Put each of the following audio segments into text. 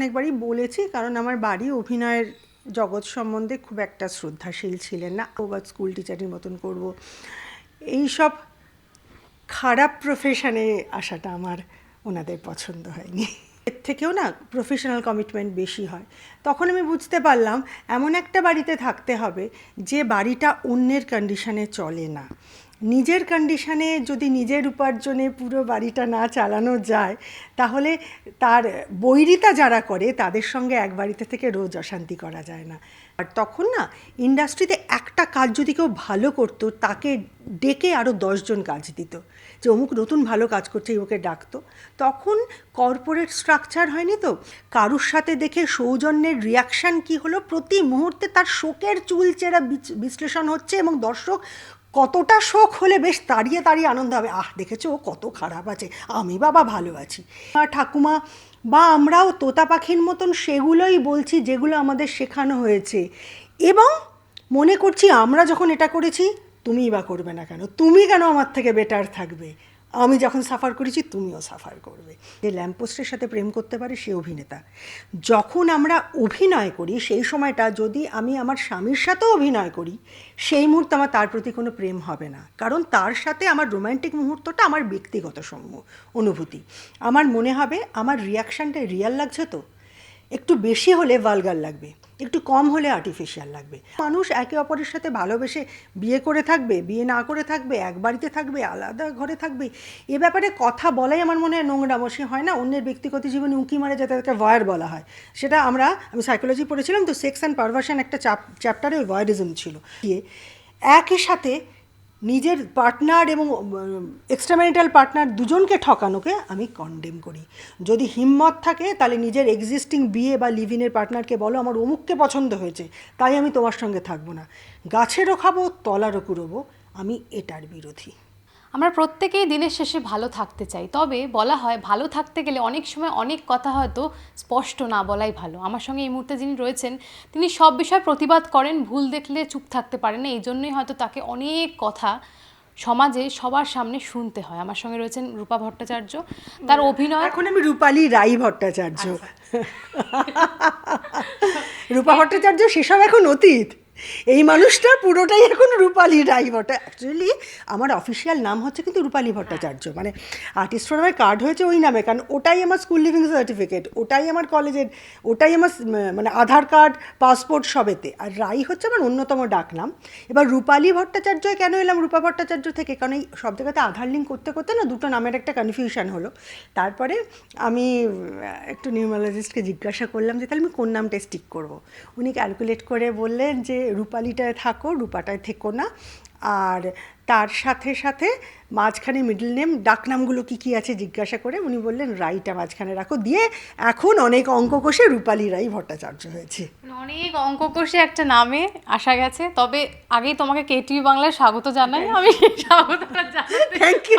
অনেকবারই বলেছি, কারণ আমার বাড়ি অভিনয়ের জগৎ সম্বন্ধে খুব একটা শ্রদ্ধাশীল ছিলেন না। ও বা স্কুল টিচারের মতন করব, এইসব খারাপ প্রফেশনে আসাটা আমার ওনাদের পছন্দ হয়নি। এর থেকেও না প্রফেশনাল কমিটমেন্ট বেশি হয়। তখন আমি বুঝতে পারলাম এমন একটা বাড়িতে থাকতে হবে যে বাড়িটা অন্যের কন্ডিশনে চলে না। নিজের কন্ডিশনে যদি নিজের উপার্জনে পুরো বাড়িটা না চালানো যায়, তাহলে তার বৈরিতা যারা করে তাদের সঙ্গে এক বাড়িতে থেকে রোজ অশান্তি করা যায় না। আর তখন না ইন্ডাস্ট্রিতে একটা কাজ যদি কেউ ভালো করতো, তাকে ডেকে আরও 10জন কাজ দিত, যে অমুক নতুন ভালো কাজ করছে, ওকে ডাকতো। তখন কর্পোরেট স্ট্রাকচার হয়নি তো, কারুর সাথে দেখে সৌজন্যের রিয়াকশান কি হলো, প্রতি মুহূর্তে তার শোকের চুলচেরা বিশ্লেষণ হচ্ছে, এবং দর্শক কতটা শোক হলে বেশ তাড়িয়ে তাড়িয়ে আনন্দ হবে, আহ দেখেছো ও কত খারাপ আছে, আমি বাবা ভালো আছি। ঠাকুমা বা আমরাও তোতা পাখির মতন সেগুলোই বলছি যেগুলো আমাদের শেখানো হয়েছে, এবং মনে করছি আমরা যখন এটা করেছি তুমিই বা করবে না কেন, তুমি কেন আমার থেকে বেটার থাকবে, আমি যখন সাফার করেছি তুমিও সাফার করবে। যে ল্যাম্পপোস্টের সাথে প্রেম করতে পারে সে অভিনেতা। যখন আমরা অভিনয় করি সেই সময়টা যদি আমি আমার স্বামীর সাথেও অভিনয় করি, সেই মুহূর্তে আমার তার প্রতি কোনো প্রেম হবে না, কারণ তার সাথে আমার রোম্যান্টিক মুহূর্তটা আমার ব্যক্তিগত অনুভূতি। আমার মনে হবে আমার রিয়াকশানটা রিয়াল লাগছে, তো একটু বেশি হলে ভালগার লাগবে, একটু কম হলে আর্টিফিশিয়াল লাগবে। মানুষ একে অপরের সাথে ভালোবেসে বিয়ে করে থাকবে, বিয়ে না করে থাকবে, এক বাড়িতে থাকবে, আলাদা ঘরে থাকবে, এ ব্যাপারে কথা বলাই আমার মনে হয় নোংরামো। সে হয় না অন্যের ব্যক্তিগত জীবনে উঁকি মারে, যাতে তাকে ভয়ার বলা হয়। সেটা আমি সাইকোলজি পড়েছিলাম তো, সেক্স অ্যান্ড পারভার্সন একটা চ্যাপ্টারে ওই ভয়েরিজম ছিল। একই সাথে নিজের পার্টনার এবং এক্সট্রাম্যারিটাল পার্টনার দুজনকে ঠকানোকে আমি কন্ডেম করি। যদি হিম্মত থাকে তাহলে নিজের এক্সিস্টিং বিয়ে বা লিভিনের পার্টনারকে বলো আমার অমুককে পছন্দ হয়েছে, তাই আমি তোমার সঙ্গে থাকবো না, গাছেরও খাবো তলারও কুড়োবো, আমি এটার বিরোধী। আমরা প্রত্যেকেই দিনের শেষে ভালো থাকতে চাই, তবে বলা হয় ভালো থাকতে গেলে অনেক সময় অনেক কথা হয়তো স্পষ্ট না বলাই ভালো। আমার সঙ্গে এই মুহূর্তে যিনি রয়েছেন তিনি সব বিষয়ে প্রতিবাদ করেন, ভুল দেখলে চুপ থাকতে পারেন না, এই জন্যই হয়তো তাকে অনেক কথা সমাজে সবার সামনে শুনতে হয়। আমার সঙ্গে রয়েছেন রূপা ভট্টাচার্য। তার অভিনয়, এখন আমি রূপালী রাই ভট্টাচার্য। রূপা ভট্টাচার্য সেসব এখন অতীত, এই মানুষটা পুরোটাই এখন রূপালী রাই অ্যাকচুয়ালি আমার অফিসিয়াল নাম হচ্ছে কিন্তু রূপালী ভট্টাচার্য, মানে আর্টিস্ট ফোরামের কার্ড হয়েছে ওই নামে, কারণ ওটাই আমার স্কুল লিভিং সার্টিফিকেট, ওটাই আমার কলেজের, ওটাই আমার মানে আধার কার্ড, পাসপোর্ট সবেতে। আর রাই হচ্ছে আমার অন্যতম ডাক নাম। এবার রূপালী ভট্টাচার্য কেন এলাম রূপা ভট্টাচার্য থেকে, কারণ এই সব জায়গাতে আধার লিঙ্ক করতে করতে না দুটো নামের একটা কনফিউশন হলো। তারপরে আমি একটু নিউমারোলজিস্টকে জিজ্ঞাসা করলাম যে তাহলে আমি কোন নামটা স্টিক করবো। উনি ক্যালকুলেট করে বললেন যে রূপালীটায় থাকো, রূপাটায় থেকো না, আর তার সাথে সাথে মাঝখানে মিডল নেম ডাকনামগুলো কী কী আছে জিজ্ঞাসা করে উনি বললেন রাইটা মাঝখানে রাখো, দিয়ে এখন অনেক অঙ্ক কষে রূপালী রাই ভট্টাচার্য হয়েছে। অনেক অঙ্ক কষে একটা নামে আসা গেছে। তবে আগেই তোমাকে কেটিভি বাংলায় স্বাগত জানাই। আমি স্বাগতটা জানাতে থ্যাংক ইউ।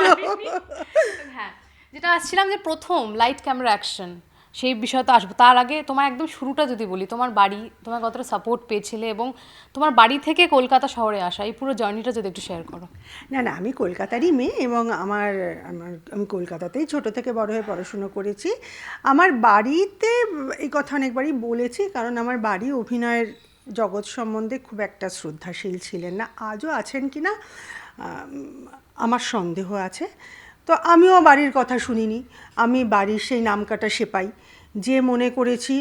হ্যাঁ, যেটা আসছিলাম যে প্রথম লাইট ক্যামেরা অ্যাকশন, সেই বিষয়ে তো আসবো। তার আগে তোমার একদম শুরুটা যদি বলি, তোমার বাড়ি, তোমার কতটা সাপোর্ট পেয়েছিলে, এবং তোমার বাড়ি থেকে কলকাতা শহরে আসা এই পুরো জার্নিটা যদি একটু শেয়ার করো। না না, আমি কলকাতারই মেয়ে, এবং আমি কলকাতাতেই ছোটো থেকে বড় হয়ে পড়াশুনো করেছি। আমার বাড়িতে এই কথা অনেকবারই বলেছি, কারণ আমার বাড়ি অভিনয়ের জগৎ সম্বন্ধে খুব একটা শ্রদ্ধাশীল ছিলেন না, আজও আছেন কি না আমার সন্দেহ আছে। তো আমিও বাড়ির কথা শুনিনি, আমি বাড়ির সেই নামকাটা সেপাই, যে মনে করেছি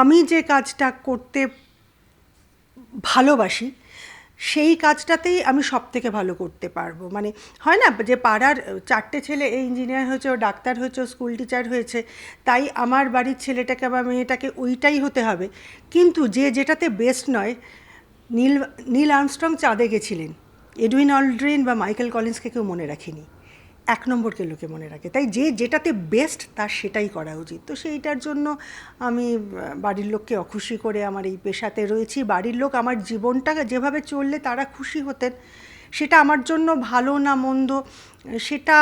আমি যে কাজটা করতে ভালোবাসি সেই কাজটাতেই আমি সব থেকে ভালো করতে পারবো। মানে হয় না যে পাড়ার 4টে ছেলে এই ইঞ্জিনিয়ার হয়েছে, ও ডাক্তার হয়েছে, ও স্কুল টিচার হয়েছে, তাই আমার বাড়ির ছেলেটাকে বা মেয়েটাকে ওইটাই হতে হবে। কিন্তু যে যেটাতে বেস্ট নয়, নীল আর্মস্ট্রং চাঁদে গেছিলেন, এডুইন অলড্রিন বা মাইকেল কলিন্সকে কেউ মনে রাখেনি, 1 নম্বরকে লোকে মনে রাখে। তাই যে যেটাতে বেস্ট তার সেটাই করা উচিত। তো সেইটার জন্য আমি বাড়ির লোককে অখুশি করে আমার এই পেশাতে রয়েছি। বাড়ির লোক আমার জীবনটা যেভাবে চললে তারা খুশি হতেন, সেটা আমার জন্য ভালো না মন্দ সেটা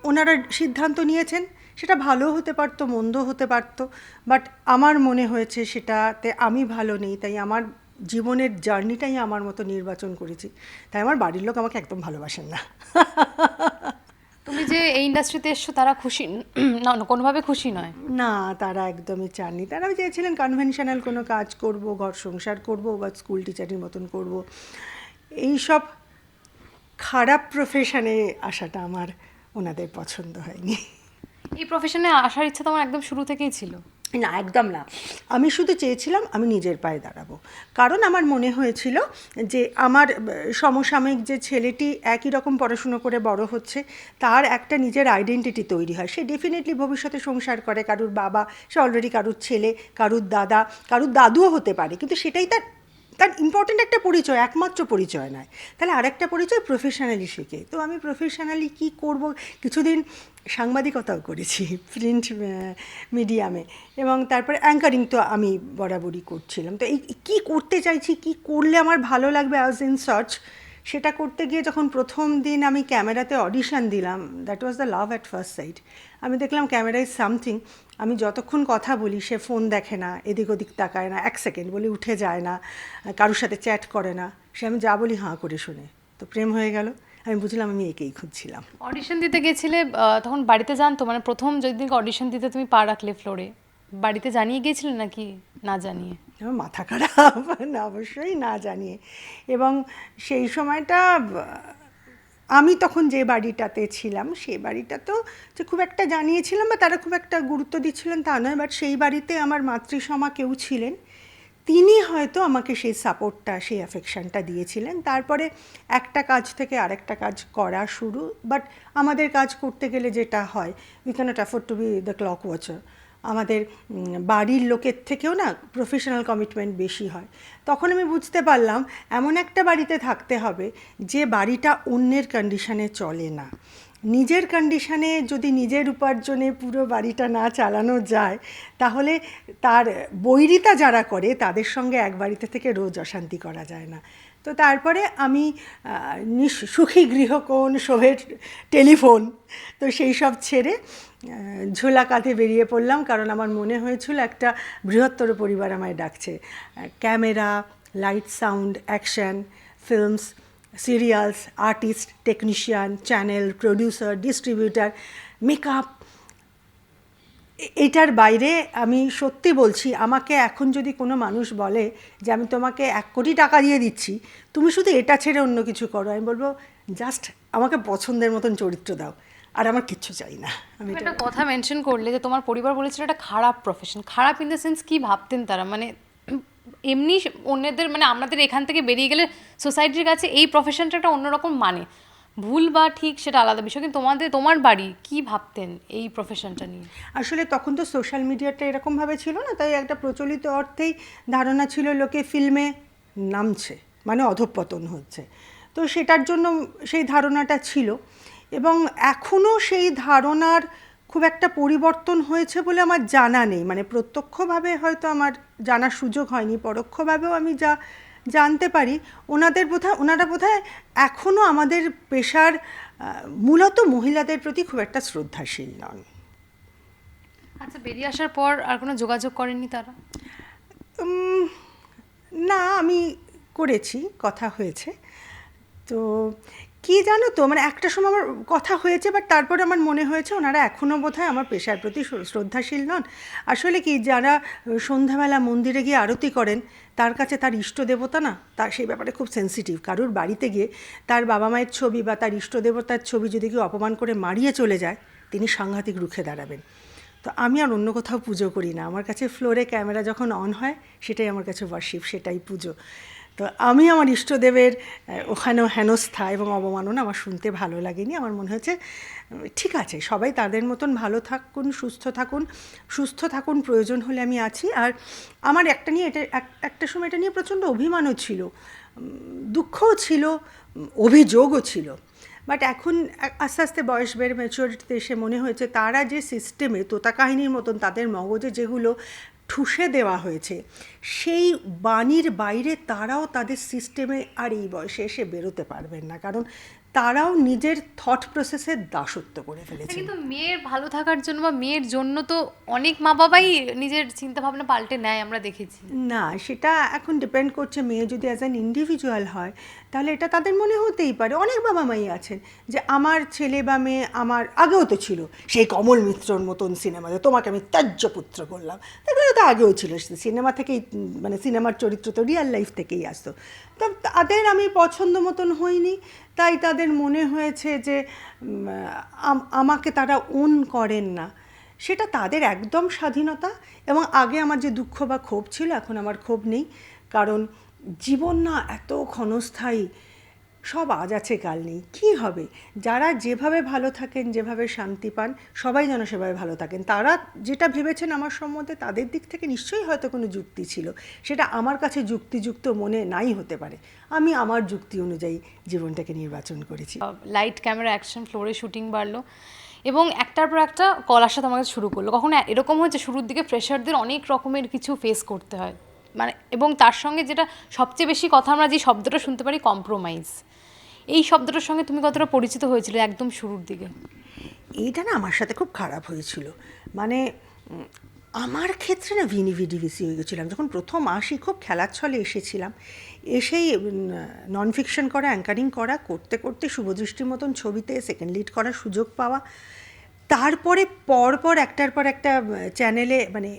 ওনারা সিদ্ধান্ত নিয়েছেন। সেটা ভালো হতে পারতো, মন্দ হতে পারতো, বাট আমার মনে হয়েছে সেটাতে আমি ভালো নেই, তাই আমার জীবনের জার্নিটাই আমার মতো নির্বাচন করেছি। তাই আমার বাড়ির লোক আমাকে একদম ভালোবাসেন না। তুমি যে এই ইন্ডাস্ট্রিতে এসছো তারা খুশি না, না, কোনোভাবে খুশি নয়? না, তারা একদমই চাননি। তারা চেয়েছিলেন কনভেনশনাল কোনো কাজ করব, ঘর সংসার করব বা স্কুল টিচারের মতন করব। এইসব খারাপ প্রফেশনে আসাটা আমার ওনাদের পছন্দ হয়নি। এই প্রফেশনে আসার ইচ্ছা তোমার একদম শুরু থেকেই ছিল? না, একদম না। আমি শুধু চেয়েছিলাম আমি নিজের পায়ে দাঁড়াবো। কারণ আমার মনে হয়েছিল যে আমার সমসাময়িক যে ছেলেটি একই রকম পড়াশুনো করে বড় হচ্ছে, তার একটা নিজের আইডেন্টিটি তৈরি হয়। সে ডেফিনেটলি ভবিষ্যতে সংসার করে, কারুর বাবা, সে অলরেডি কারুর ছেলে, কারুর দাদা, কারুর দাদুও হতে পারে, কিন্তু সেটাই তার তার ইম্পর্ট্যান্ট একটা পরিচয়, একমাত্র পরিচয় নয়। তাহলে আরেকটা পরিচয় প্রফেশনালি শেখে। তো আমি প্রফেশনালি কী করব, কিছুদিন সাংবাদিকতাও করেছি প্রিন্ট মিডিয়ামে, এবং তারপরে অ্যাঙ্কারিং তো আমি বরাবরই করছিলাম। তো এই কী করতে চাইছি, কী করলে আমার ভালো লাগবে অ্যাজ ইন সার্চ, সেটা করতে গিয়ে যখন প্রথম দিন আমি ক্যামেরাতে অডিশন দিলাম, that was the love at first sight. আমি দেখলাম ক্যামেরা ইজ সামথিং। আমি যতক্ষণ কথা বলি সে ফোন দেখে না, এদিক ওদিক তাকায় না, 1 সেকেন্ড বলে উঠে যায় না, কারোর সাথে চ্যাট করে না, সে আমি যা বলি হাঁ করে শোনে। তো প্রেম হয়ে গেল। আমি বুঝলাম আমি একেই খুঁজছিলাম। অডিশন দিতে গেছিলে, তখন বাড়িতে জানতো? মানে প্রথম যেদিন অডিশন দিতে তুমি পা রাখলে ফ্লোরে, বাড়িতে জানিয়ে গিয়েছিলে নাকি না জানিয়ে? আমার মাথা খারাপ, না অবশ্যই না জানিয়ে। এবং সেই সময়টা আমি তখন যে বাড়িটাতে ছিলাম সেই বাড়িটা তো যে খুব একটা জানিয়েছিলাম বা তারা খুব একটা গুরুত্ব দিচ্ছিলেন তা নয়, বাট সেই বাড়িতে আমার মাতৃসমা কেউ ছিলেন, তিনি হয়তো আমাকে সেই সাপোর্টটা, সেই অ্যাফেকশানটা দিয়েছিলেন। তারপরে একটা কাজ থেকে আরেকটা কাজ করা শুরু। বাট আমাদের কাজ করতে গেলে যেটা হয়, we cannot afford to be the clock watcher. আমাদের বাড়ির লোকের থেকেও না প্রফেশনাল কমিটমেন্ট বেশি হয়। তখন আমি বুঝতে পারলাম এমন একটা বাড়িতে থাকতে হবে যে বাড়িটা অন্যের কন্ডিশনে চলে না। নিজের কন্ডিশনে যদি নিজের উপার্জনে পুরো বাড়িটা না চালানো যায়, তাহলে তার বৈরিতা যারা করে তাদের সঙ্গে এক বাড়িতে থেকে রোজ অশান্তি করা যায় না। তো তারপরে আমি সুখী গৃহকোণ, শোভের টেলিফোন, তো সেই সব ছেড়ে ঝোলা কাঁধে বেরিয়ে পড়লাম। কারণ আমার মনে হয়েছিল একটা বৃহত্তর পরিবার আমায় ডাকছে। Camera, light, sound, action, films, serials, artist, technician, channel, producer, distributor, makeup, এটার বাইরে আমি সত্যি বলছি, আমাকে এখন যদি কোনো মানুষ বলে যে আমি তোমাকে 1 কোটি টাকা দিয়ে দিচ্ছি, তুমি শুধু এটা ছেড়ে অন্য কিছু করো, আমি বলবো জাস্ট আমাকে পছন্দের মতন চরিত্র দাও, আর আমার কিচ্ছু চাই না। আমি একটা কথা মেনশন করলে যে তোমার পরিবার বলেছিল এটা খারাপ প্রফেশন। খারাপ ইন দ্য সেন্স কি ভাবতেন তারা? মানে এমনি অন্যদের, মানে আমাদের এখান থেকে বেরিয়ে গেলে সোসাইটির কাছে এই প্রফেশনটা একটা অন্যরকম, মানে ভুল বা ঠিক সেটা আলাদা বিষয়, কিন্তু তোমার বাড়ি কি ভাবতেন এই প্রফেশনটা নিয়ে? আসলে তখন তো সোশ্যাল মিডিয়াটা এরকমভাবে ছিল না, তাই একটা প্রচলিত অর্থেই ধারণা ছিল লোকে ফিল্মে নামছে মানে অধঃপতন হচ্ছে। তো সেটার জন্য সেই ধারণাটা ছিল, এবং এখনও সেই ধারণার খুব একটা পরিবর্তন হয়েছে বলে আমার জানা নেই। মানে প্রত্যক্ষভাবে হয়তো আমার জানার সুযোগ হয়নি, পরোক্ষভাবেও আমি যা জানতে পারি, ওনারা বোধহয় এখনও আমাদের পেশার মূলত মহিলাদের প্রতি খুব একটা শ্রদ্ধাশীল নন। আচ্ছা, বেরিয়ে আসার পর আর কোনো যোগাযোগ করেননি তারা? না, আমি করেছি, কথা হয়েছে। তো কি জানো তো, মানে একটা সময় আমার কথা হয়েছে, বাট তারপরে আমার মনে হয়েছে ওনারা এখনও বোধহয় আমার পেশার প্রতি শ্রদ্ধাশীল নন। আসলে কি, যারা সন্ধ্যাবেলা মন্দিরে গিয়ে আরতি করেন, তার কাছে তার ইষ্ট দেবতা না, তার সেই ব্যাপারে খুব সেন্সিটিভ। কারুর বাড়িতে গিয়ে তার বাবা মায়ের ছবি বা তার ইষ্ট দেবতার ছবি যদি কেউ অপমান করে মারিয়ে চলে যায়, তিনি সাংঘাতিক রুখে দাঁড়াবেন। তো আমি আর অন্য কোথাও পুজো করি না। আমার কাছে ফ্লোরে ক্যামেরা যখন অন হয়, সেটাই আমার কাছে ওয়ার্শিপ, সেটাই পুজো। তো আমি আমার ইষ্টদেবের ওখানেও হেনস্থা এবং অবমাননা আমার শুনতে ভালো লাগেনি। আমার মনে হয়েছে ঠিক আছে, সবাই তাদের মতন ভালো থাকুন, সুস্থ থাকুন, প্রয়োজন হলে আমি আছি। আর আমার একটা সময় এটা নিয়ে প্রচণ্ড অভিমানও ছিল, দুঃখও ছিল, অভিযোগও ছিল। বাট এখন আস্তে আস্তে বয়স বেড়ে ম্যাচুরিটিতে এসে মনে হয়েছে তারা যে সিস্টেমে তোতা কাহিনীর মতন তাদের মগজে যেগুলো ঠুসে দেওয়া হয়েছে, সেই বাণীর বাইরে তারাও তাদের সিস্টেমে আর এই বয়সে এসে বেরোতে পারবেন না। কারণ তারাও নিজের থট প্রসেসের দাসত্ব করে ফেলেছে। কিন্তু মেয়ের ভালো থাকার জন্য বা মেয়ের জন্য তো অনেক মা বাবাই নিজের চিন্তা ভাবনা পাল্টে নেয়, আমরা দেখেছি। না, সেটা এখন ডিপেন্ড করছে, মেয়ে যদি অ্যাজ অ্যান ইন্ডিভিজুয়াল হয় তাহলে এটা তাদের মনে হতেই পারে। অনেক বাবা মাই আছেন যে আমার ছেলে বা মেয়ে, আমার আগেও তো ছিল সেই কমল মিত্রর মতন সিনেমাতে তোমাকে আমি ত্যায্য পুত্র করলাম, তারপরে তো আগেও ছিল, সিনেমা থেকেই মানে সিনেমার চরিত্র তো রিয়েল লাইফ থেকেই আসতো। তো তাদের আমি পছন্দ মতন হইনি, তাই তাদের মনে হয়েছে যে আমাকে তারা ওন করেন না। সেটা তাদের একদম স্বাধীনতা। এবং আগে আমার যে দুঃখ বা ক্ষোভ ছিল, এখন আমার ক্ষোভ নেই, কারণ জীবন না এত ক্ষণস্থায়ী, সব আজ আছে কাল নেই। কী হবে? যারা যেভাবে ভালো থাকেন, যেভাবে শান্তি পান, সবাই যেন সেভাবে ভালো থাকেন। তারা যেটা ভেবেছেন আমার সম্বন্ধে, তাদের দিক থেকে নিশ্চয়ই হয়তো কোনো যুক্তি ছিল, সেটা আমার কাছে যুক্তিযুক্ত মনে নাই হতে পারে। আমি আমার যুক্তি অনুযায়ী জীবনটাকে নির্বাচন করেছি। লাইট, ক্যামেরা, অ্যাকশন, ফ্লোরে শুটিং বাড়লো এবং একটার পর একটা কল আসা তোমাকে শুরু করলো। কখনো এরকম হয়েছে শুরুর দিকে ফ্রেশারদের অনেক রকমের কিছু ফেস করতে হয়, মানে এবং তার সঙ্গে যেটা সবচেয়ে বেশি কথা আমরা যে শব্দটা শুনতে পারি, কম্প্রোমাইজ, এই শব্দটার সঙ্গে তুমি কতটা পরিচিত হয়েছিলে একদম শুরুর দিকে? এইটা না আমার সাথে খুব খারাপ হয়েছিল। মানে আমার ক্ষেত্রে না ভিডিভিসি হয়ে গেছিলাম। যখন প্রথম আসি খুব খেলার ছলে এসেছিলাম, এসেই নন ফিকশন করা, অ্যাঙ্কারিং করা করতে করতে শুভদৃষ্টির মতন ছবিতে সেকেন্ড লিড করার সুযোগ পাওয়া, তারপরে পরপর একটার পর একটা চ্যানেলে মানে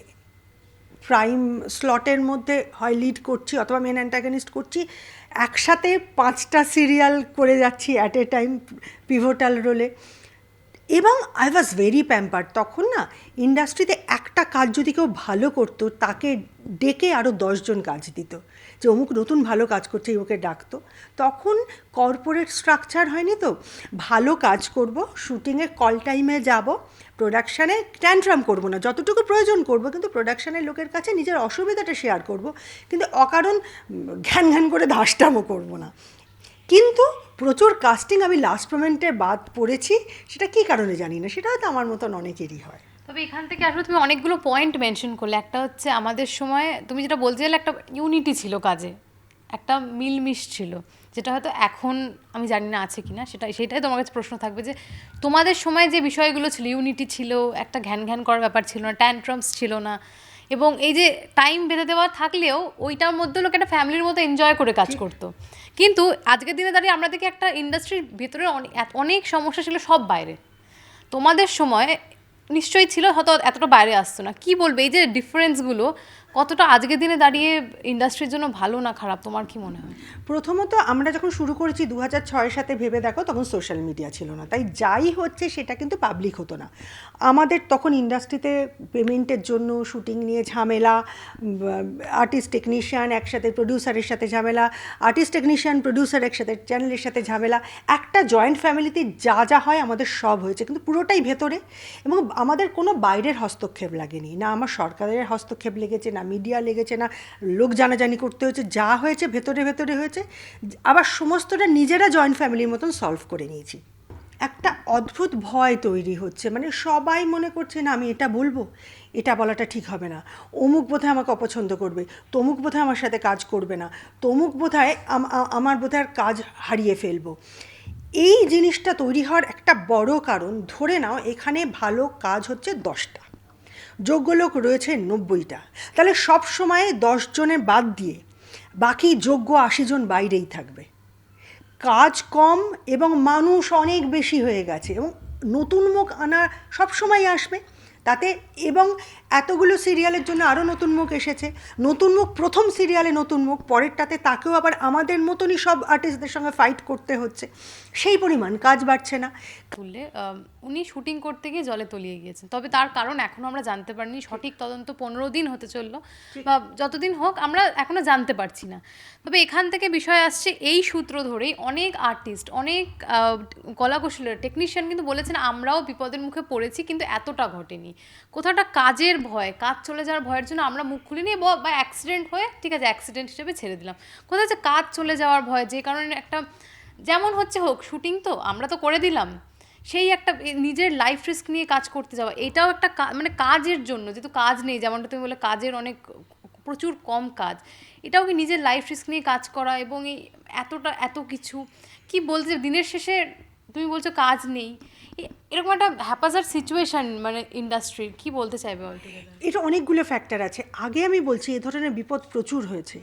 প্রাইম স্লটের মধ্যে হয় লিড করছি অথবা মেন অ্যান্টাগনিস্ট করছি, একসাথে 5টা সিরিয়াল করে যাচ্ছি অ্যাট এ টাইম পিভোটাল রোলে। এবং আই ওয়াজ ভেরি প্যাম্পার্ড। তখন না ইন্ডাস্ট্রিতে একটা কাজ যদি কেউ ভালো করতো, তাকে ডেকে আরও 10 জন কাজ দিত, যে অমুক নতুন ভালো কাজ করছে, ওকে ডাকতো। তখন কর্পোরেট স্ট্রাকচার হয়নি, তো ভালো কাজ করব, শুটিংয়ে কল টাইমে যাব, প্রোডাকশানে ট্যান্ট্রাম করব না, যতটুকু প্রয়োজন করব, কিন্তু প্রোডাকশানের লোকের কাছে নিজের অসুবিধাটা শেয়ার করব, কিন্তু অকারণ ঘ্যান ঘ্যান করে ধাসটামও করব না। কিন্তু প্রচুর কাস্টিং আমি লাস্ট মোমেন্টে বাদ পড়েছি, সেটা কী কারণে জানি না, সেটা হয়তো আমার মতন অনেকেরই হয়। তবে এখান থেকে আসলে তুমি অনেকগুলো পয়েন্ট মেনশন করলে। একটা হচ্ছে আমাদের সময় তুমি যেটা বলছিলে, একটা ইউনিটি ছিল কাজে, একটা মিলমিশ ছিল, যেটা হয়তো এখন আমি জানি না আছে কিনা, সেটাই তোমার কাছে প্রশ্ন থাকবে যে তোমাদের সময় যে বিষয়গুলো ছিল, ইউনিটি ছিল, একটা ঘ্যান ঘ্যান করার ব্যাপার ছিল না, ট্যান্ট্রামস ছিল না, এবং এই যে টাইম বেঁধে দেওয়া থাকলেও ওইটার মধ্যে লোক একটা ফ্যামিলির মতো এনজয় করে কাজ করতো। কিন্তু আজকের দিনে দাঁড়িয়ে আমরা দেখি একটা ইন্ডাস্ট্রির ভেতরে অনেক সমস্যা ছিল, সব বাইরে। তোমাদের সময় নিশ্চয়ই ছিল, হয়তো এতটা বাইরে আসতো না। কি বলবে এই যে ডিফারেন্সগুলো কতটা আজকের দিনে দাঁড়িয়ে ইন্ডাস্ট্রির জন্য ভালো না খারাপ, তোমার কি মনে হয়? প্রথমত আমরা যখন শুরু করেছি 2006 সাথে, ভেবে দেখো তখন সোশ্যাল মিডিয়া ছিল না, তাই যাই হচ্ছে সেটা কিন্তু পাবলিক হতো না। আমাদের তখন ইন্ডাস্ট্রিতে পেমেন্টের জন্য শুটিং নিয়ে ঝামেলা, আর্টিস্ট টেকনিশিয়ান একসাথে, প্রডিউসারের সাথে ঝামেলা, আর্টিস্ট টেকনিশিয়ান প্রডিউসার একসাথে, চ্যানেলের সাথে ঝামেলা। একটা জয়েন্ট ফ্যামিলিতে যা যা হয় আমাদের সব হয়েছে, কিন্তু পুরোটাই ভেতরে, এবং আমাদের কোনো বাইরের হস্তক্ষেপ লাগেনি, না আমার সরকারের হস্তক্ষেপ লেগেছে, না মিডিয়া লেগেছে, না লোক জানাজানি করতে হয়েছে, যা হয়েছে ভেতরে ভেতরে হয়েছে। আবার সমস্তটা নিজেরা জয়েন্ট ফ্যামিলির মতন সলভ করে নিয়েছি। একটা অদ্ভুত ভয় তৈরি হচ্ছে, মানে সবাই মনে করছে না আমি এটা বলবো, এটা বলাটা ঠিক হবে না, অমুক বোধহয় আমাকে অপছন্দ করবে, তমুক বোধহয় আমার সাথে কাজ করবে না, তমুক বোধহয় আমার বোধহয় কাজ হারিয়ে ফেলবো। এই জিনিসটা তৈরি হওয়ার একটা বড় কারণ, ধরে নাও এখানে ভালো কাজ হচ্ছে 10টা, যোগ্য লোক রয়েছে 90টা, তাহলে সব সময় 10 জনের বাদ দিয়ে বাকি যোগ্য 80 জন বাইরেই থাকবে। কাজ কম এবং মানুষ অনেক বেশি হয়ে গেছে, এবং নতুন মুখ আনা সবসময় আসবে তাতে, এবং এতগুলো সিরিয়ালের জন্য আরও নতুন মুখ এসেছে। নতুন মুখ, প্রথম সিরিয়ালে নতুন মুখ, পরেরটাতে তাকেও আবার আমাদের মতনই সব আর্টিস্টদের সঙ্গে ফাইট করতে হচ্ছে, সেই পরিমাণ কাজ বাড়ছে না। বললে উনি শুটিং করতে গিয়ে জলে তলিয়ে গিয়েছেন, তবে তার কারণ এখনও আমরা জানতে পারিনি। সঠিক তদন্ত 15 দিন হতে চললো, বা যতদিন হোক আমরা এখনও জানতে পারছি না। তবে এখান থেকে বিষয় আসছে, এই সূত্র ধরেই অনেক আর্টিস্ট, অনেক কলাকুশলের টেকনিশিয়ান কিন্তু বলেছেন আমরাও বিপদের মুখে পড়েছি, কিন্তু এতটা ঘটেনি। কোথাওটা কাজের ভয়, কাজ চলে যাওয়ার ভয়ের জন্য আমরা মুখ খুলিনি, বা অ্যাক্সিডেন্ট হয়ে ঠিক আছে অ্যাক্সিডেন্ট হিসেবে ছেড়ে দিলাম। কোথাও হচ্ছে কাজ চলে যাওয়ার ভয়, যে কারণে একটা যেমন হচ্ছে হোক শুটিং তো আমরা তো করে দিলাম, সেই একটা নিজের লাইফ রিস্ক নিয়ে কাজ করতে যাওয়া, এটাও একটা মানে কাজের জন্য, যেহেতু কাজ নেই, যেমনটা তুমি বলে কাজের অনেক প্রচুর কম কাজ, এটাও কি নিজের লাইফ রিস্ক নিয়ে কাজ করা, এবং এই এত কিছু কি বলছে, দিনের শেষে তুমি বলছো কাজ নেই, এরকম একটা হ্যাপাজার সিচুয়েশন মানে ইন্ডাস্ট্রির, কি বলতে চাইবে অলটোগেদার? এটা অনেকগুলো ফ্যাক্টর আছে। আগে আমি বলছি এই ধরনের বিপদ প্রচুর হয়েছে।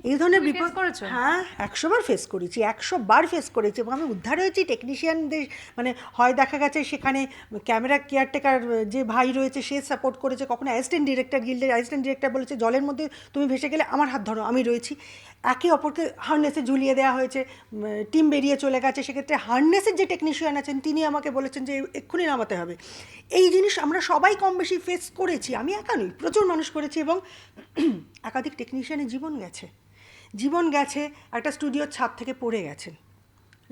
এই ধরনের তুমি বিপদ face করেছো? হ্যাঁ 100 বার ফেস করেছি, 100 বার ফেস করেছি এবং আমি উদ্ধার হয়েছি টেকনিশিয়ানদের, মানে হয় দেখা গেছে সেখানে ক্যামেরা কেয়ারটেকার যে ভাই রয়েছে সে সাপোর্ট করেছে, কখনো অ্যাসিস্ট্যান্ট ডিরেক্টর, গিল্ডের অ্যাসিস্ট্যান্ট ডিরেক্টর বলেছে জলের মধ্যে তুমি ভেসে গেলে আমার হাত ধরো আমি রয়েছি। একে অপরকে হার্নেসে ঝুলিয়ে দেওয়া হয়েছে, টিম বেরিয়ে চলে গেছে, সেক্ষেত্রে হার্নেসের যে টেকনিশিয়ান আছেন তিনি আমাকে বলেছেন যে এক্ষুনি নামাতে হবে। এই জিনিস আমরা সবাই কম বেশি ফেস করেছি, আমি একা নই, প্রচুর মানুষ করেছি এবং একাধিক টেকনিশিয়ানের জীবন গেছে একটা স্টুডিওর ছাদ থেকে পড়ে গেছেন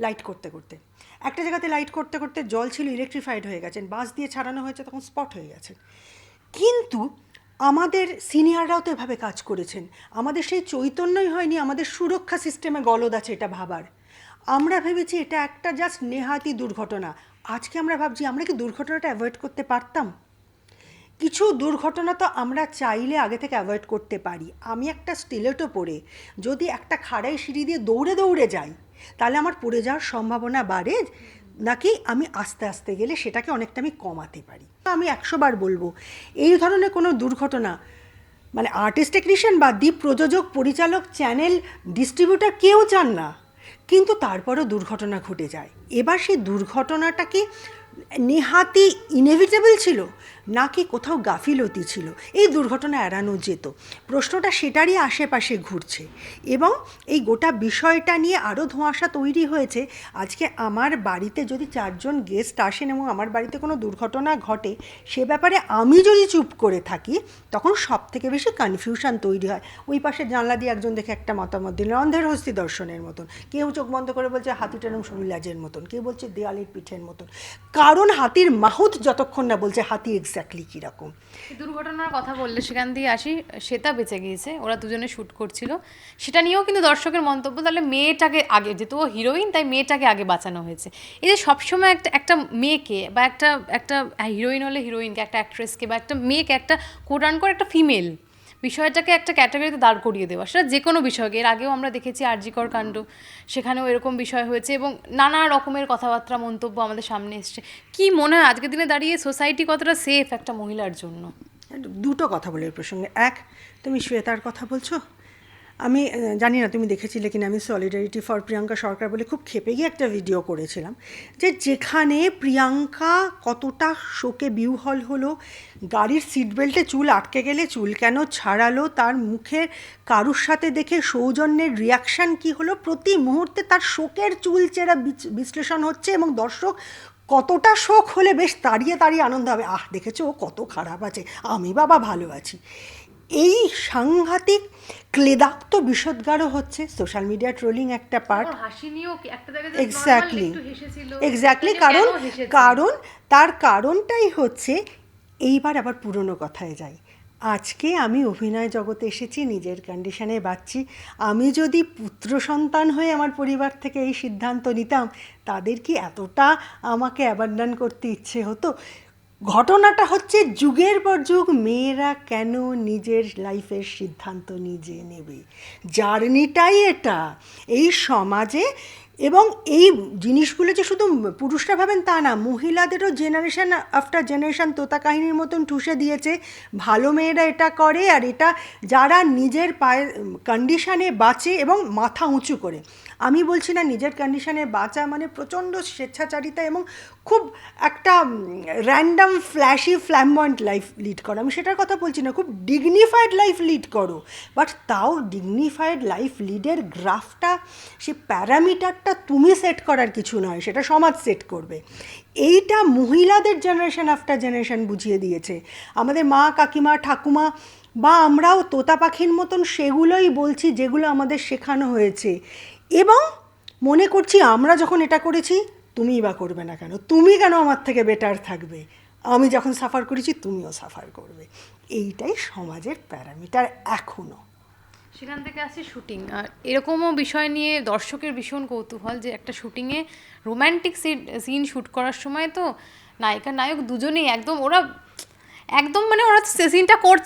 লাইট করতে করতে, একটা জায়গাতে লাইট করতে করতে জল ছিল ইলেকট্রিফাইড হয়ে গেছেন, বাস দিয়ে ছাড়ানো হয়েছে তখন স্পট হয়ে গেছেন। কিন্তু আমাদের সিনিয়ররাও তো এভাবে কাজ করেছেন, আমাদের সেই চৈতন্যই হয়নি, আমাদের সুরক্ষা সিস্টেমে গলদ আছে এটা ভাবার। আমরা ভেবেছি এটা একটা জাস্ট নেহাতি দুর্ঘটনা, আজকে আমরা ভাবছি আমরা কি দুর্ঘটনাটা অ্যাভয়েড করতে পারতাম? কিছু দুর্ঘটনা তো আমরা চাইলে আগে থেকে অ্যাভয়েড করতে পারি। আমি একটা স্টিলেটো পরে যদি একটা খাড়াই সিঁড়ি দিয়ে দৌড়ে দৌড়ে যাই তাহলে আমার পড়ে যাওয়ার সম্ভাবনা বাড়ে, নাকি আমি আস্তে আস্তে গেলে সেটাকে অনেকটা আমি কমাতে পারি। আমি 100 বার বলবো এই ধরনের কোনো দুর্ঘটনা, মানে আর্টিস্ট টেকনিশিয়ান বা দ্বীপ প্রযোজক পরিচালক চ্যানেল ডিস্ট্রিবিউটার কেউ চান না, কিন্তু তারপরও দুর্ঘটনা ঘটে যায়। এবার সেই দুর্ঘটনাটা কি নেহাতি ইনএভিটেবল ছিল নাকি কোথাও গাফিলতি ছিল, এই দুর্ঘটনা এড়ানো যেত, প্রশ্নটা সেটারই আশেপাশে ঘুরছে। এবং এই গোটা বিষয়টা নিয়ে আরও ধোঁয়াশা তৈরি হয়েছে। আজকে আমার বাড়িতে যদি 4জন গেস্ট আসেন এবং আমার বাড়িতে কোনো দুর্ঘটনা ঘটে সে ব্যাপারে আমি যদি চুপ করে থাকি তখন সব থেকে বেশি কনফিউশন তৈরি হয়। ওই পাশে জানলা দিয়ে একজন দেখে একটা মতামত দিল অন্ধের হস্তি দর্শনের মতন, কেউ চোখ বন্ধ করে বলছে হাতিটার শরীরাজের মতন, কেউ বলছে দেয়ালের পিঠের মতন, কারণ হাতির মাহুত যতক্ষণ না বলছে হাতি এক্স্যাক্টলি কীরকম। দুর্ঘটনার কথা বললে সেখান দিয়ে আসি, শ্বেতা বেঁচে গিয়েছে, ওরা দুজনে শ্যুট করছিল, সেটা নিয়েও কিন্তু দর্শকের মন্তব্য, তাহলে মেয়েটাকে আগে, যেহেতু ও হিরোইন তাই মেয়েটাকে আগে বাঁচানো হয়েছে। এই যে সবসময় একটা মেয়েকে বা একটা হিরোইন হলে হিরোইনকে, একটা অ্যাক্ট্রেসকে বা একটা মেয়েকে, একটা কোটান করে একটা ফিমেল বিষয়টাকে একটা ক্যাটাগরিতে দাঁড় করিয়ে দেওয়া, সেটা যে কোনো বিষয়কে, এর আগেও আমরা দেখেছি আরজিকর কাণ্ড, সেখানেও এরকম বিষয় হয়েছে এবং নানা রকমের কথাবার্তা মন্তব্য আমাদের সামনে এসছে। কি মনে হয় আজকের দিনে দাঁড়িয়ে সোসাইটি কতটা সেফ একটা মহিলার জন্য? দুটো কথা বলে এর প্রসঙ্গে। এক, তুমি শ্বেতার কথা বলছো, আমি জানি না তুমি দেখেছিলে কিনা, আমি সলিডারিটি ফর প্রিয়াঙ্কা সরকার বলে খুব ক্ষেপে গিয়ে একটা ভিডিও করেছিলাম, যে যেখানে প্রিয়াঙ্কা কতটা শোকে বিহ্বল হলো, গাড়ির সিট বেল্টে চুল আটকে গেলে চুল কেন ছাড়ালো, তার মুখের কারুর সাথে দেখে সৌজন্যের রিয়াকশান কী হলো, প্রতি মুহূর্তে তার শোকের চুলচেরা বিশ্লেষণ হচ্ছে এবং দর্শক কতটা শোক হলে বেশ তাড়িয়ে তাড়িয়ে আনন্দ হবে, আহ দেখেছো ও কত খারাপ আছে, আমি বাবা ভালো আছি। এই সাংঘাতিক ক্লেদাক্ত বিষোদ্গারও হচ্ছে, সোশ্যাল মিডিয়া ট্রোলিং একটা পার্ট। এক্স্যাক্টলি কারণ তার কারণটাই হচ্ছে, এইবার আবার পুরনো কথায় যাই, আজকে আমি অভিনয় জগতে এসেছি, নিজের কন্ডিশনে বাঁচছি, আমি যদি পুত্র সন্তান হয়ে আমার পরিবার থেকে এই সিদ্ধান্ত নিতাম তাদের কি এতটা আমাকে অ্যাবান্ডন করতে ইচ্ছে হতো? ঘটনাটা হচ্ছে যুগের পর যুগ মেয়েরা কেন নিজের লাইফের সিদ্ধান্ত নিজে নেবে, জার্নিটাই এটা এই সমাজে। এবং এই জিনিসগুলো যে শুধু পুরুষরা ভাবেন তা না, মহিলাদেরও জেনারেশন আফটার জেনারেশন তোতা কাহিনীর মতন ঠুসে দিয়েছে, ভালো মেয়েরা এটা করে, আর এটা যারা নিজের পায়ের কন্ডিশানে বাঁচে এবং মাথা উঁচু করে। আমি বলছি না নিজের কন্ডিশনে বাঁচা মানে প্রচণ্ড স্বেচ্ছাচারিতা এবং খুব একটা random flashy flamboyant life lead করো, আমি সেটার কথা বলছি না, খুব ডিগনিফাইড লাইফ লিড করো, বাট তাও ডিগনিফাইড লাইফ লিডের গ্রাফটা, সে প্যারামিটারটা তুমি সেট করার কিছু নয়, সেটা সমাজ সেট করবে। এইটা মহিলাদের জেনারেশন আফটার জেনারেশন বুঝিয়ে দিয়েছে। আমাদের মা কাকিমা ঠাকুমা বা আমরাও তোতা পাখির মতন সেগুলোই বলছি যেগুলো আমাদের শেখানো হয়েছে, এবং মনে করছি আমরা যখন এটা করেছি তুমিই বা করবে না কেন, তুমি কেন আমার থেকে বেটার থাকবে, আমি যখন সাফার করেছি তুমিও সাফার করবে। এইটাই সমাজের প্যারামিটার এখনও। সেখান থেকে আসছে শুটিং, আর এরকমও বিষয় নিয়ে দর্শকের ভীষণ কৌতূহল যে একটা শুটিংয়ে রোম্যান্টিক সিন শ্যুট করার সময় তো নায়িকা নায়ক দুজনেই একদম মানে ওরা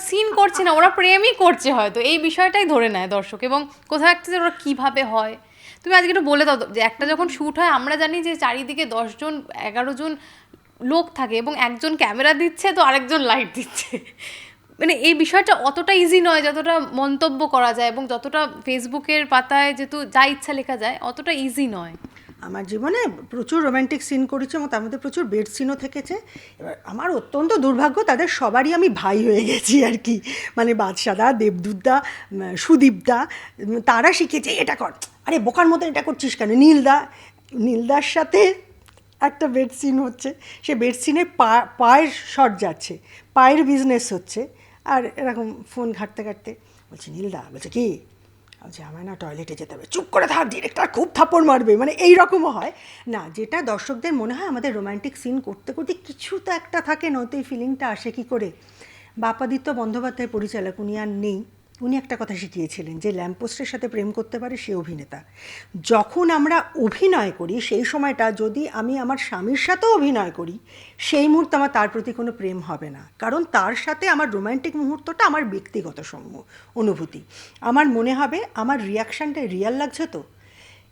সিন করছে না, ওরা প্রেমই করছে হয়তো, এই বিষয়টাই ধরে নেয় দর্শক, এবং কোথাও একটা ওরা কীভাবে হয়। তুমি আজকে একটু বলে দাও তো, যে একটা যখন শ্যুট হয় আমরা জানি যে চারিদিকে 10 জন 11 জন লোক থাকে এবং একজন ক্যামেরা দিচ্ছে তো আরেকজন লাইট দিচ্ছে, মানে এই বিষয়টা অতটা ইজি নয় যতটা মন্তব্য করা যায়, এবং যতটা ফেসবুকের পাতায় যেহেতু যা ইচ্ছা লেখা যায় অতটা ইজি নয়। আমার জীবনে প্রচুর রোম্যান্টিক সিন করেছি এবং তার মধ্যে প্রচুর বেড সিনও থেকেছে। এবার আমার অত্যন্ত দুর্ভাগ্য, তাদের সবারই আমি ভাই হয়ে গেছি আর কি, মানে বাদশাদা, দেবদূতদা, সুদীপদা, তারা শিখেছে এটা কর, আরে বোকার মতো এটা করছিস কেন। নীলদার সাথে একটা বেড সিন হচ্ছে, সে বেড সিনে পায়ের শট যাচ্ছে, পায়ের বিজনেস হচ্ছে, আর এরকম ফোন ঘাঁটতে ঘাঁটতে বলছে নীলদা, বলছে কি, বলছে আমার না টয়লেটে যেতে হবে, চুপ করে থাক, ডিরেক্টর খুব থাপ্পড় মারবে, মানে এইরকমও হয় না। যেটা দর্শকদের মনে হয় আমাদের রোম্যান্টিক সিন করতে করতে কিছু তো একটা থাকে, নয়তো এই ফিলিংটা আসে কী করে। বাপাদিত্য বন্দ্যোপাধ্যায় পরিচালক, উনি আর নেই, উনি একটা কথা শিখিয়েছিলেন যে ল্যাম্পপোস্টের সাথে প্রেম করতে পারে সে অভিনেতা। যখন আমরা অভিনয় করি সেই সময়টা যদি আমি আমার স্বামীর সাথেও অভিনয় করি, সেই মুহূর্তে আমার তার প্রতি কোনো প্রেম হবে না, কারণ তার সাথে আমার রোম্যান্টিক মুহূর্তটা আমার ব্যক্তিগত অনুভূতি। আমার মনে হবে আমার রিয়াকশানটা রিয়াল লাগছে, তো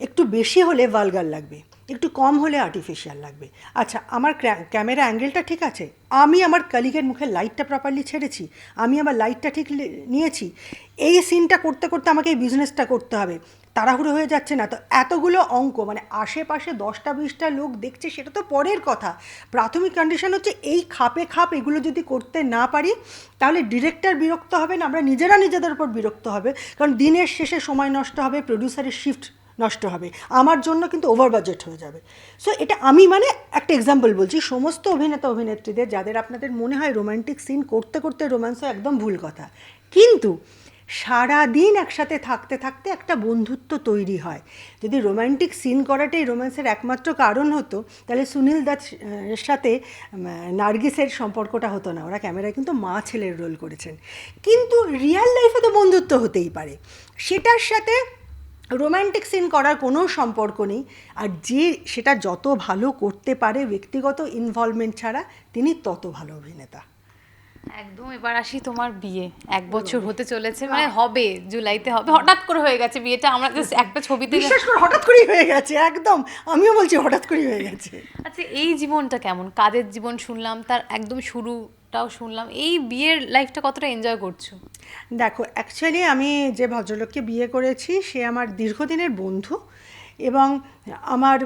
একটু বেশি হলে ভালগার লাগবে, একটু কম হলে আর্টিফিশিয়াল লাগবে। আচ্ছা, আমার ক্যামেরা অ্যাঙ্গেলটা ঠিক আছে, আমি আমার কলিগের মুখে লাইটটা প্রপারলি ছেড়েছি, আমি আমার লাইটটা ঠিক নিয়েছি, এই সিনটা করতে করতে আমাকে এই বিজনেসটা করতে হবে, তাড়াহুড়ো হয়ে যাচ্ছে না তো। এতগুলো অঙ্ক, মানে আশেপাশে 10টা-20টা লোক দেখছে সেটা তো পরের কথা, প্রাথমিক কন্ডিশন হচ্ছে এই খাপে খাপ এগুলো যদি করতে না পারি তাহলে ডিরেক্টর বিরক্ত হবে না, আমরা নিজেরা নিজেদের উপর বিরক্ত হবে, কারণ দিনের শেষে সময় নষ্ট হবে, প্রডিউসারের শিফট নষ্ট হবে, আমার জন্য কিন্তু ওভার বাজেট হয়ে যাবে। সো এটা আমি মানে একটা এক্সাম্পল বলছি, সমস্ত অভিনেতা অভিনেত্রীদের যাদের আপনাদের মনে হয় রোম্যান্টিক সিন করতে করতে রোম্যান্স হয়, একদম ভুল কথা। কিন্তু সারাদিন একসাথে থাকতে থাকতে একটা বন্ধুত্ব তৈরি হয়। যদি রোম্যান্টিক সিন করাটাই রোম্যান্সের একমাত্র কারণ হতো তাহলে সুনীল দাস এর সাথে নার্গিসের সম্পর্কটা হতো না, ওরা ক্যামেরায় কিন্তু মা ছেলের রোল করেছেন। কিন্তু রিয়াল লাইফে তো বন্ধুত্ব হতেই পারে, সেটার সাথে রোম্যান্টিক সিন করার কোনো সম্পর্ক নেই। আর যে সেটা যত ভালো করতে পারে ব্যক্তিগত ইনভলভমেন্ট ছাড়া, তিনি তত ভালো অভিনেতা। একদম। এবার আসি তোমার বিয়ে, 1 বছর হতে চলেছে, মানে হবে, জুলাইতে হবে, হঠাৎ করে হয়ে গেছে বিয়েটা, আমরা জাস্ট একটা ছবিতে বিশেষ করে হঠাৎ করেই হয়ে গেছে, একদম আমিও বলছি হঠাৎ করেই হয়ে গেছে। আচ্ছা, এই জীবনটা কেমন, কাজের জীবন শুনলাম, তার একদম শুরুটাও শুনলাম, এই বিয়ের লাইফটা কতটা এনজয় করছো? দেখো, অ্যাকচুয়ালি আমি যে ভদ্রলোককে বিয়ে করেছি সে আমার দীর্ঘদিনের বন্ধু এবং আমার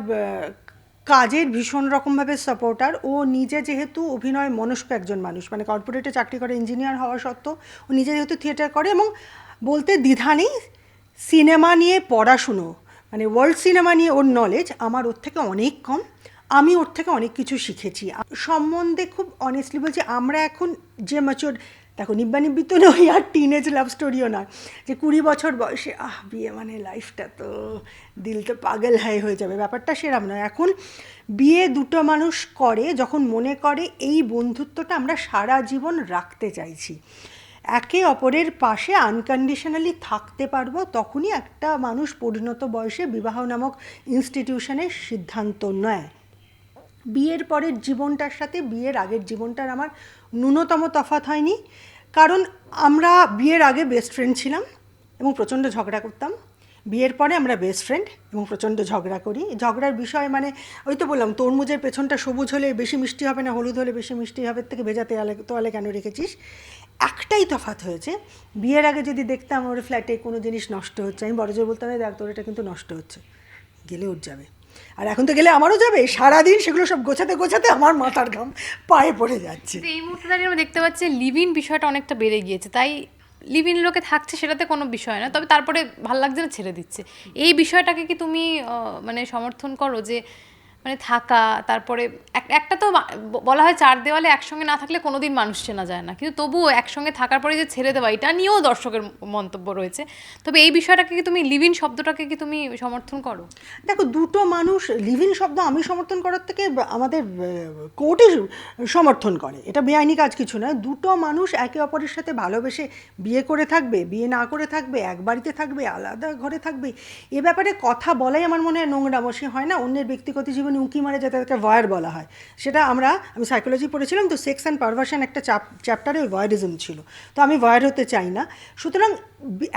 কাজের ভীষণ রকমভাবে সাপোর্টার। ও নিজে যেহেতু অভিনয় মনস্ক একজন মানুষ, মানে কর্পোরেটে চাকরি করে, ইঞ্জিনিয়ার হওয়া সত্ত্বেও ও নিজে যেহেতু থিয়েটার করে এবং বলতে দ্বিধা নেই, সিনেমা নিয়ে পড়াশুনো, মানে ওয়ার্ল্ড সিনেমা নিয়ে ওর নলেজ আমার ওর থেকে অনেক কম, আমি ওর থেকে অনেক কিছু শিখেছি। সম্বন্ধে খুব অনেস্টলি বলছি, আমরা এখন যে ম্যাচিওর, দেখো নিব্বা নিব্বি তো নই আর টিনেজ লাভ স্টোরিও না যে 20 বছর বয়সে বিয়ে মানে লাইফটা তো দিল তো পাগল হয়ে যাবে, ব্যাপারটা সেরকম নয়। এখন বিয়ে দুটো মানুষ করে যখন মনে করে এই বন্ধুত্বটা আমরা সারা জীবন রাখতে চাইছি, একে অপরের পাশে আনকন্ডিশনালি থাকতে পারবো, তখনই একটা মানুষ পরিণত বয়সে বিবাহ নামক ইনস্টিটিউশনের সিদ্ধান্ত নেয়। বিয়ের পরের জীবনটার সাথে বিয়ের আগের জীবনটার আমার ন্যূনতম তফাৎ হয়নি, কারণ আমরা বিয়ের আগে বেস্ট ফ্রেন্ড ছিলাম এবং প্রচণ্ড ঝগড়া করতাম। বিয়ের পরে আমরা বেস্ট ফ্রেন্ড এবং প্রচণ্ড ঝগড়া করি। ঝগড়ার বিষয় মানে ওই তো বললাম, তরমুজের পেছনটা সবুজ হলে বেশি মিষ্টি হবে না, হলুদ হলে বেশি মিষ্টি হবে, থেকে ভেজা তোয়ালে কেন রেখেছিস। একটাই তফাৎ হয়েছে, বিয়ের আগে যদি দেখতাম ওর ফ্ল্যাটে কোনো জিনিস নষ্ট হচ্ছে, আমি বড় জোর বলতাম দেখ তোর এটা কিন্তু নষ্ট হচ্ছে, গেলে ওর যাবে, আর এখন তো গেলে আমারও যাবে। সারাদিন সেগুলো সব গোছাতে গোছাতে আমার মাথার ঘাম পায়ে পড়ে যাচ্ছে। এই মুহূর্তে দাঁড়িয়ে আমরা দেখতে পাচ্ছি লিভ ইন বিষয়টা অনেকটা বেড়ে গিয়েছে, তাই লিভ ইন লোকে থাকছে সেটাতে কোনো বিষয় না, তবে তারপরে ভাল লাগছে না ছেড়ে দিচ্ছে, এই বিষয়টাকে কি তুমি মানে সমর্থন করো যে মানে থাকা, তারপরে একটা তো বলা হয় 4 দেওয়ালে একসঙ্গে না থাকলে কোনোদিন মানুষ চেনা যায় না, কিন্তু তবুও একসঙ্গে থাকার পরে যে ছেড়ে দেওয়া, এটা নিয়েও দর্শকের মন্তব্য রয়েছে, তবে এই বিষয়টাকে কি তুমি লিভ ইন শব্দটাকে কি তুমি সমর্থন করো? দেখো, দুটো মানুষ, লিভ ইন শব্দ আমি সমর্থন করার থেকে আমাদের কোর্টে সমর্থন করে, এটা বেআইনি কাজ কিছু নয়। দুটো মানুষ একে অপরের সাথে ভালোবেসে বিয়ে করে থাকবে, বিয়ে না করে থাকবে, এক বাড়িতে থাকবে, আলাদা ঘরে থাকবে, এ ব্যাপারে কথা বলাই আমার মনে হয় নোংরামো। সে হয় না অন্যের ব্যক্তিগত জীবনে যখন উঁকি মারে যাতে তাদেরকে ভয়ার বলা হয়। সেটা আমি সাইকোলজি পড়েছিলাম তো, সেক্স অ্যান্ড পারভার্সন একটা চ্যাপ্টারে ওই ভয়ারিজম ছিল। তো আমি ভয়ার হতে চাই না। সুতরাং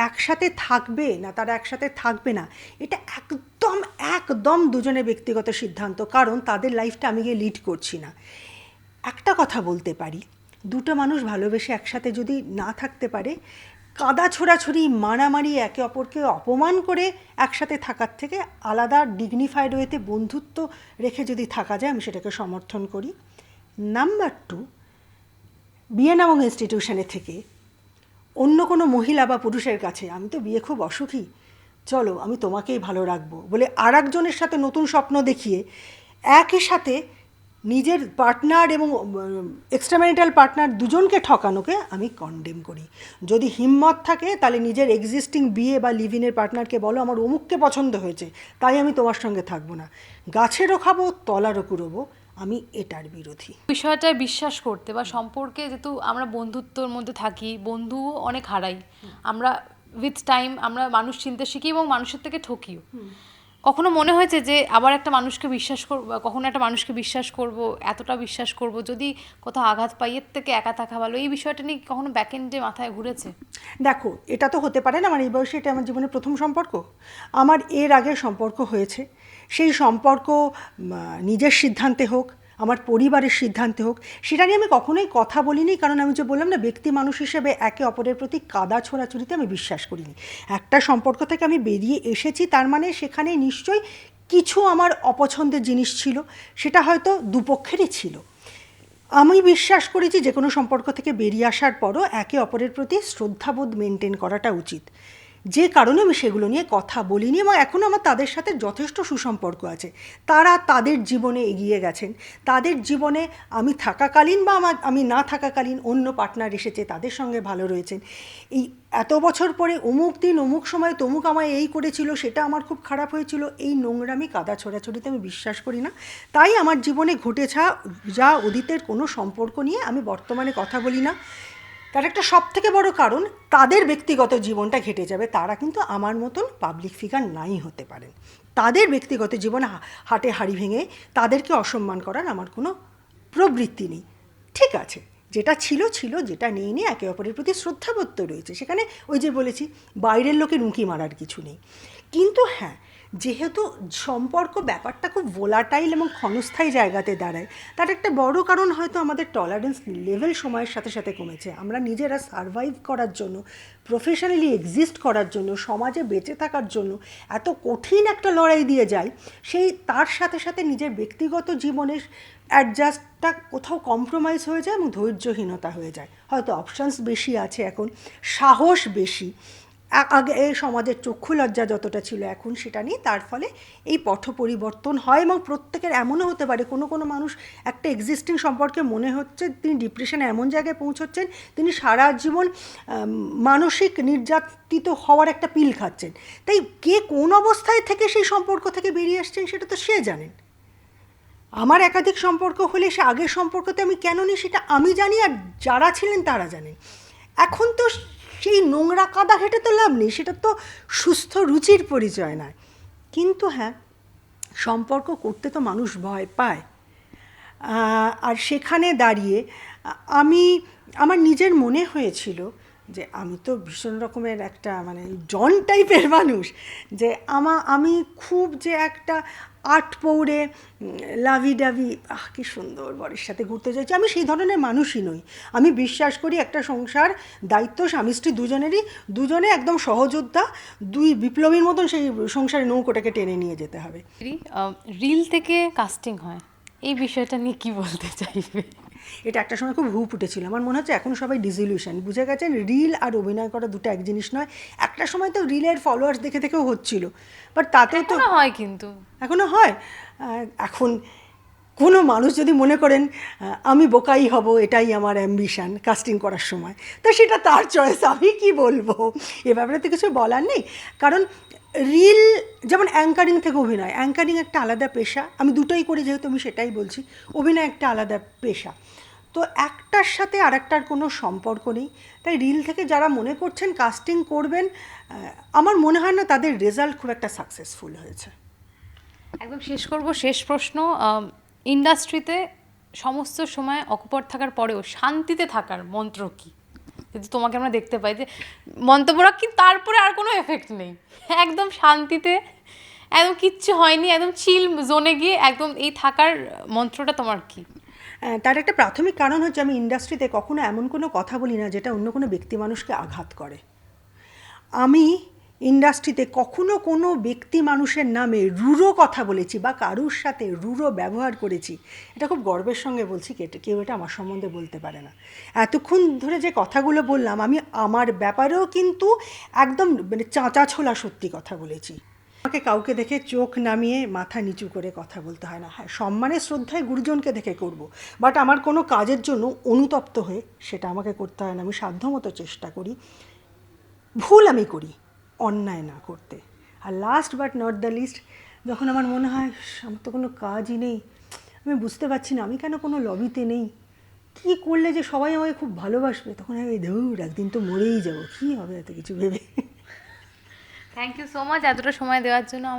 একসাথে থাকবে না তারা একসাথে থাকবে না, এটা একদম একদম দুজনের ব্যক্তিগত সিদ্ধান্ত, কারণ তাদের লাইফটা আমি গিয়ে লিড করছি না। একটা কথা বলতে পারি, দুটো মানুষ ভালোবেসে একসাথে যদি না থাকতে পারে, কাদা ছোড়াছড়ি, মারামারি, একে অপরকে অপমান করে একসাথে থাকার থেকে আলাদা ডিগনিফাইড ওয়েতে বন্ধুত্ব রেখে যদি থাকা যায়, আমি সেটাকে সমর্থন করি। নাম্বার 2, বিয়ে নামক ইনস্টিটিউশনে থেকে অন্য কোনো মহিলা বা পুরুষের কাছে আমি তো বিয়ে খুব অসুখী, চলো আমি তোমাকেই ভালো রাখবো বলে আর একজনের সাথে নতুন স্বপ্ন দেখিয়ে একই সাথে নিজের পার্টনার এবং এক্সট্রাম্যারিটাল পার্টনার দুজনকে ঠকানোকে আমি কন্ডেম করি। যদি হিম্মত থাকে তাহলে নিজের এক্সিস্টিং বিয়ে বা লিভ ইনের পার্টনারকে বলো আমার অমুককে পছন্দ হয়েছে, তাই আমি তোমার সঙ্গে থাকবো না, গাছেরও খাবো তলারও কুড়োবো, আমি এটার বিরোধী। বিষয়টায় বিশ্বাস করতে বা সম্পর্কে, যেহেতু আমরা বন্ধুত্বর মধ্যে থাকি, বন্ধুও অনেক হারাই আমরা, উইথ টাইম আমরা মানুষ চিনতে শিখি এবং মানুষের থেকে ঠকিও। কখনো মনে হয়েছে যে আবার একটা মানুষকে বিশ্বাস করবো, কখনো একটা মানুষকে বিশ্বাস করব, এতটা বিশ্বাস করব, যদি কোথাও আঘাত পাই এর থেকে একা থাকা ভালো, এই বিষয়টা নিয়ে কখনো ব্যাক এন্ডে মাথায় ঘুরেছে? দেখো, এটা তো হতে পারে না, আমার এই বয়সে এটা আমার জীবনের প্রথম সম্পর্ক। আমার এর আগে সম্পর্ক হয়েছে, সেই সম্পর্ক নিজের সিদ্ধান্তে হোক, আমার পরিবারের সিদ্ধান্তে হোক, সেটা নিয়ে আমি কখনোই কথা বলিনি, কারণ আমি যে বললাম না, ব্যক্তি মানুষ হিসেবে একে অপরের প্রতি কাদা ছোড়াছুড়িতে আমি বিশ্বাস করিনি। একটা সম্পর্ক থেকে আমি বেরিয়ে এসেছি, তার মানে সেখানে নিশ্চয়ই কিছু আমার অপছন্দের জিনিস ছিল, সেটা হয়তো দুপক্ষেরই ছিল। আমি বিশ্বাস করেছি যে কোনো সম্পর্ক থেকে বেরিয়ে আসার পরও একে অপরের প্রতি শ্রদ্ধাবোধ মেনটেন করাটা উচিত, যে কারণে আমি সেগুলো নিয়ে কথা বলিনি, এবং এখনও আমার তাদের সাথে যথেষ্ট সুসম্পর্ক আছে। তারা তাদের জীবনে এগিয়ে গেছেন, তাদের জীবনে আমি থাকাকালীন বা আমি না থাকাকালীন অন্য পার্টনার এসেছে, তাদের সঙ্গে ভালো রয়েছেন। এই এত বছর পরে অমুক দিন অমুক সময় তমুক আমায় এই করেছিল, সেটা আমার খুব খারাপ হয়েছিল, এই নোংরামি কাদা ছোড়াছড়িতে আমি বিশ্বাস করি না। তাই আমার জীবনে ঘটেছা যা অতীতের কোনো সম্পর্ক নিয়ে আমি বর্তমানে কথা বলি না। তার একটা সবথেকে বড় কারণ, তাদের ব্যক্তিগত জীবনটা ঘেটে যাবে, তারা কিন্তু আমার মতন পাবলিক ফিগার নাই হতে পারেন। তাদের ব্যক্তিগত জীবনে হাটে হাড়ি ভেঙে তাদেরকে অসম্মান করার আমার কোনো প্রবৃত্তি নেই। ঠিক আছে, যেটা ছিল ছিল, যেটা নেই নেই, একে অপরের প্রতি শ্রদ্ধাবোধ তো রয়েছে, সেখানে ওই যে বলেছি বাইরের লোকের উঁকি মারার কিছু নেই। কিন্তু হ্যাঁ, যেহেতু সম্পর্ক ব্যাপারটা খুব ভোলাটাইল এবং ক্ষণস্থায়ী জায়গাতে দাঁড়ায়, তার একটা বড় কারণ হয়তো আমাদের টলারেন্স লেভেল সময়ের সাথে সাথে কমেছে। আমরা নিজেরা সারভাইভ করার জন্য, প্রফেশনালি এক্সিস্ট করার জন্য, সমাজে বেঁচে থাকার জন্য এত কঠিন একটা লড়াই দিয়ে যাই, তার সাথে সাথে নিজের ব্যক্তিগত জীবনের অ্যাডজাস্টটা কোথাও কম্প্রোমাইজ হয়ে যায় এবং ধৈর্যহীনতা হয়ে যায়। হয়তো অপশানস বেশি আছে এখন, সাহস বেশি, আগে সমাজের চক্ষু লজ্জা যতটা ছিল এখন সেটা নেই, তার ফলে এই পথ পরিবর্তন হয়। এবং প্রত্যেকের এমনও হতে পারে, কোনো কোনো মানুষ একটা এক্সিস্টিং সম্পর্কে মনে হচ্ছে তিনি ডিপ্রেশনে এমন জায়গায় পৌঁছচ্ছেন, তিনি সারা জীবন মানসিক নির্যাতিত হওয়ার একটা পিল খাচ্ছেন। তাই কে কোন অবস্থায় থেকে সেই সম্পর্ক থেকে বেরিয়ে আসছেন সেটা তো সে জানেন। আমার একাধিক সম্পর্ক হলে সে আগের সম্পর্কতে আমি কেন নিই সেটা আমি জানি, আর যারা ছিলেন তারা জানেন। এখন তো সেই নোংরা কাদা ঘেঁটে তো লাভ নেই, সেটা তো সুস্থ রুচির পরিচয় নয়। কিন্তু হ্যাঁ, সম্পর্ক করতে তো মানুষ ভয় পায়। আর সেখানে দাঁড়িয়ে আমার নিজের মনে হয়েছিল যে আমি তো ভীষণ রকমের একটা জন টাইপের মানুষ, যে আমি খুব যে একটা আট পৌড়ে লাভি ডাভি কি সুন্দর বরের সাথে ঘুরতে চাইছি, আমি সেই ধরনের মানুষই নই। আমি বিশ্বাস করি একটা সংসার দায়িত্ব স্বামী স্ত্রী দুজনে একদম সহযোদ্ধা, দুই বিপ্লবীর মতন সেই সংসারের নৌকোটাকে টেনে নিয়ে যেতে হবে। রিল থেকে কাস্টিং হয়, এই বিষয়টা নিয়ে কি বলতে চাইবে? এটা একটা সময় খুব হুপ উঠেছিল, আমার মনে হচ্ছে এখন সবাই ডিসিলিউশন বুঝে গেছেন, রিল আর অভিনয় করা দুটো এক জিনিস নয়। একটা সময় তো রিলের ফলোয়ার্স দেখে দেখেও হচ্ছিল, বাট তাতেও তো হয়, কিন্তু এখনও হয়। এখন কোনো মানুষ যদি মনে করেন আমি বোকাই হব, এটাই আমার অ্যাম্বিশান কাস্টিং করার সময়, তো সেটা তার চয়েস, আমি কি বলবো, এ ব্যাপারে তো কিছু বলার নেই। কারণ রিল যেমন অ্যাঙ্কারিং থেকে অভিনয়, অ্যাঙ্কারিং একটা আলাদা পেশা, আমি দুটোই করি যেহেতু আমি সেটাই বলছি, অভিনয় একটা আলাদা পেশা, তো একটার সাথে আরেকটার কোনো সম্পর্ক নেই। তাই রিল থেকে যারা মনে করছেন কাস্টিং করবেন, আমার মনে হয় না তাদের রেজাল্ট খুব একটা সাকসেসফুল হয়েছে। একদম শেষ করব, শেষ প্রশ্ন। ইন্ডাস্ট্রিতে সমস্ত সময় অকপট থাকার পরেও শান্তিতে থাকার মন্ত্র কি? যদি তোমাকে আমরা দেখতে পাই যে মন্তব্য রাখি, তারপরে আর কোনো এফেক্ট নেই, একদম শান্তিতে, একদম কিচ্ছু হয়নি, একদম চিল জোনে গিয়ে একদম এই থাকার মন্ত্রটা তোমার কি? তার একটা প্রাথমিক কারণ হচ্ছে আমি ইন্ডাস্ট্রিতে কখনো এমন কোনো কথা বলি না যেটা অন্য কোনো ব্যক্তি মানুষকে আঘাত করে। আমি ইন্ডাস্ট্রিতে কখনো কোনো ব্যক্তি মানুষের নামে রূঢ় কথা বলেছি বা কারুর সাথে রূঢ় ব্যবহার করেছি, এটা খুব গর্বের সঙ্গে বলছি, কেউ এটা আমার সম্বন্ধে বলতে পারে না। এতক্ষণ ধরে যে কথাগুলো বললাম, আমি আমার ব্যাপারেও কিন্তু একদম মানে চাঁচা ছোলা সত্যি কথা বলেছি। আমাকে কাউকে দেখে চোখ নামিয়ে মাথা নিচু করে কথা বলতে হয় না। হ্যাঁ, সম্মানের শ্রদ্ধায় গুরুজনকে দেখে করব, বাট আমার কোনো কাজের জন্য অনুতপ্ত হয়ে সেটা আমাকে করতে হয় না। আমি সাধ্যমতো চেষ্টা করি, ভুল আমি করি, অন্যায় না করতে। আর last but not the least, যখন আমার মনে হয় আমার তো কোনো কাজই নেই, আমি বুঝতে পারছি না আমি কেন কোনো লবিতে নেই, কী করলে যে সবাই আমাকে খুব ভালোবাসবে, তখন আমি ধুর একদিন তো মরেই যাবো, কী হবে এত কিছু ভেবে। থ্যাংক ইউ সো মাচ এতটা সময় দেওয়ার জন্য আমার